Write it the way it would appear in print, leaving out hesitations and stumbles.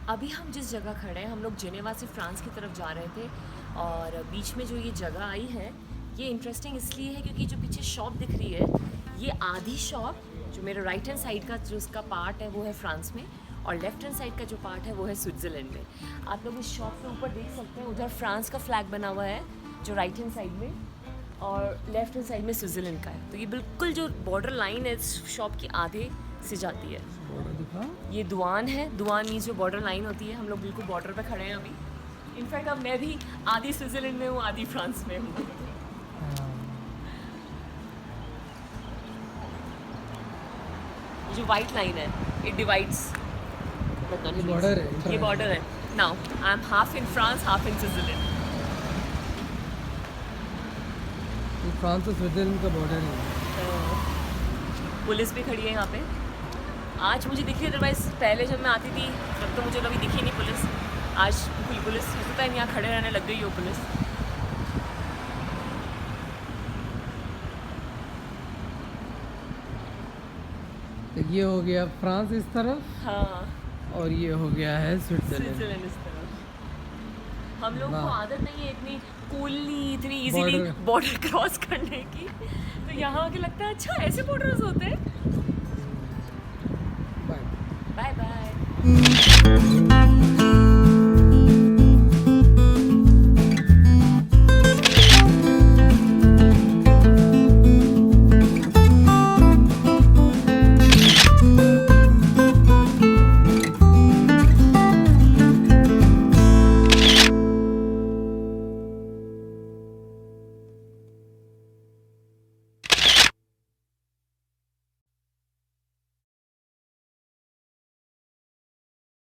अभी हम जिस जगह खड़े हैं, हम लोग जिनेवा से फ्रांस की तरफ जा रहे थे और बीच में जो ये जगह आई है ये इंटरेस्टिंग इसलिए है क्योंकि जो पीछे शॉप दिख रही है ये आधी शॉप जो मेरे राइट हैंड साइड का जो उसका पार्ट है वो है फ्रांस में और लेफ्ट हैंड साइड का जो पार्ट है वो है स्विट्ज़रलैंड में। आप लोग इस शॉप के ऊपर देख सकते हैं, उधर फ्रांस का फ्लैग बना हुआ है जो राइट हैंड साइड में और लेफ्ट हैंड साइड में स्विट्ज़रलैंड का है। तो ये बिल्कुल जो बॉर्डर लाइन है इस शॉप की आधे से जाती है। ये दुआन है, दुआन मीन्स जो बॉर्डर लाइन होती है। हम लोग बिल्कुल बॉर्डर पे खड़े हैं अभी। इनफैक्ट अब मैं भी आधी स्विट्ज़रलैंड में हूँ आधी फ्रांस में हूँ। जो वाइट लाइन है इट डिवाइड्स बॉर्डर है, ये बॉर्डर है। Now I am half in France half in Switzerland. France और स्विट्जरलैंड का बॉर्डर है। पुलिस भी खड़ी है यहाँ पे। आज मुझे दिखी, अदरवाइज पहले जब मैं आती थी तब तो मुझे कभी दिखी नहीं पुलिस। आज पूरी पुलिस पता है यहाँ खड़े रहने लग गई हो पुलिस। तो ये हो गया फ्रांस इस तरफ हाँ, और ये हो गया है स्विट्जरलैंड। स्विट्ज़रलैंड इस तरफ। हम लोग को वाह। आदत नहीं है इतनी कूलली इतनी इजीली बॉर्डर क्रॉस करने की, तो यहाँ आके लगता है अच्छा ऐसे बॉर्डर्स होते हैं। बाय। Bye bye.